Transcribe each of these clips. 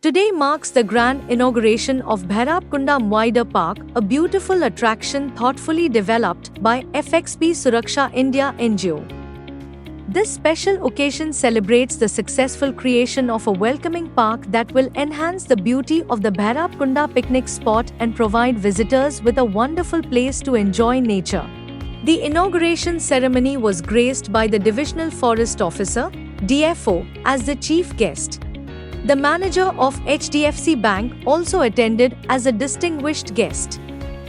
Today marks the grand inauguration of Bhairapkunda Moida Park, a beautiful attraction thoughtfully developed by FXB Suraksha India NGO. This special occasion celebrates the successful creation of a welcoming park that will enhance the beauty of the Bhairapkunda picnic spot and provide visitors with a wonderful place to enjoy nature. The inauguration ceremony was graced by the Divisional Forest Officer, DFO, as the chief guest. The manager of HDFC Bank also attended as a distinguished guest.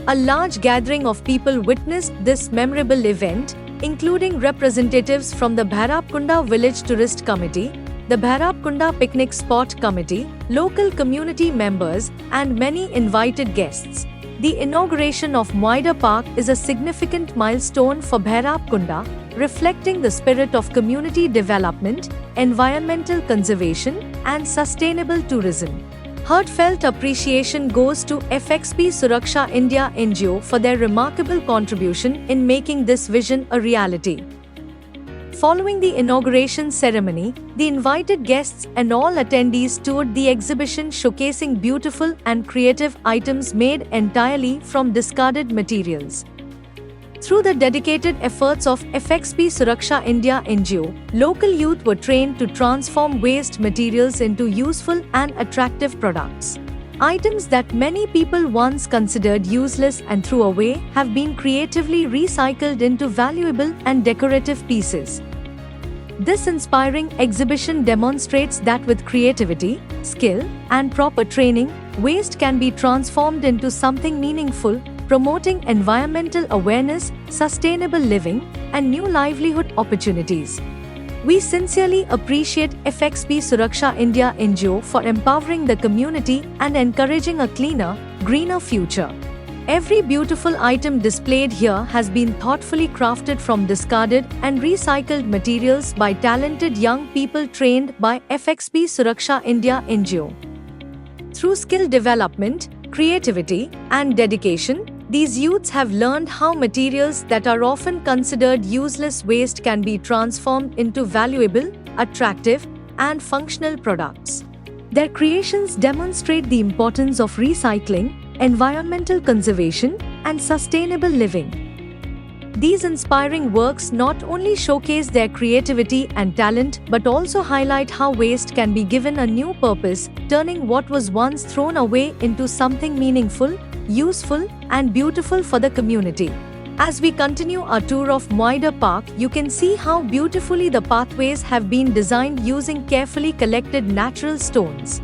A large gathering of people witnessed this memorable event, including representatives from the Bhairapkunda Village Tourist Committee, the Bhairapkunda Picnic Spot Committee, local community members, and many invited guests. The inauguration of Moida Park is a significant milestone for Bhairapkunda, reflecting the spirit of community development, environmental conservation, and sustainable tourism. Heartfelt appreciation goes to FXB Suraksha India NGO for their remarkable contribution in making this vision a reality. Following the inauguration ceremony, the invited guests and all attendees toured the exhibition showcasing beautiful and creative items made entirely from discarded materials. Through the dedicated efforts of FXB Suraksha India NGO, local youth were trained to transform waste materials into useful and attractive products. Items that many people once considered useless and threw away have been creatively recycled into valuable and decorative pieces. This inspiring exhibition demonstrates that with creativity, skill, and proper training, waste can be transformed into something meaningful, promoting environmental awareness, sustainable living, and new livelihood opportunities. We sincerely appreciate FXB Suraksha India NGO for empowering the community and encouraging a cleaner, greener future. Every beautiful item displayed here has been thoughtfully crafted from discarded and recycled materials by talented young people trained by FXB Suraksha India NGO. Through skill development, creativity, and dedication, these youths have learned how materials that are often considered useless waste can be transformed into valuable, attractive, and functional products. Their creations demonstrate the importance of recycling, environmental conservation, and sustainable living. These inspiring works not only showcase their creativity and talent but also highlight how waste can be given a new purpose, turning what was once thrown away into something meaningful, useful, and beautiful for the community. As we continue our tour of Moida Park, you can see how beautifully the pathways have been designed using carefully collected natural stones.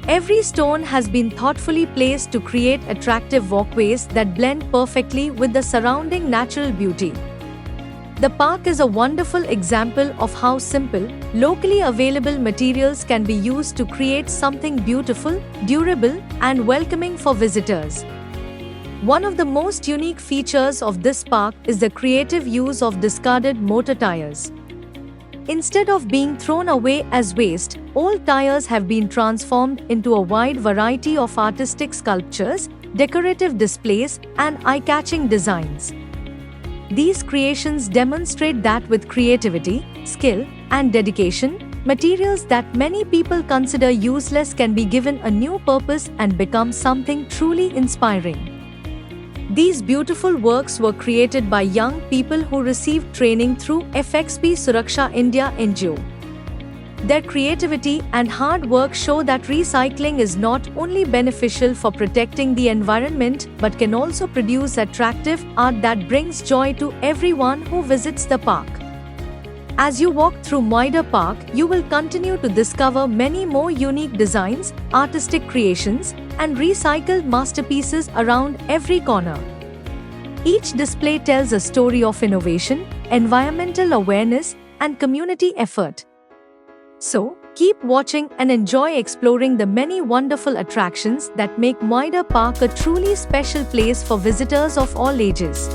Every stone has been thoughtfully placed to create attractive walkways that blend perfectly with the surrounding natural beauty. The park is a wonderful example of how simple, locally available materials can be used to create something beautiful, durable, and welcoming for visitors. One of the most unique features of this park is the creative use of discarded motor tires. Instead of being thrown away as waste, old tires have been transformed into a wide variety of artistic sculptures, decorative displays, and eye-catching designs. These creations demonstrate that with creativity, skill, and dedication, materials that many people consider useless can be given a new purpose and become something truly inspiring. These beautiful works were created by young people who received training through FXB Suraksha India NGO. Their creativity and hard work show that recycling is not only beneficial for protecting the environment but can also produce attractive art that brings joy to everyone who visits the park. As you walk through Moida Park, you will continue to discover many more unique designs, artistic creations, and recycled masterpieces around every corner. Each display tells a story of innovation, environmental awareness, and community effort. So, keep watching and enjoy exploring the many wonderful attractions that make Moida Park a truly special place for visitors of all ages.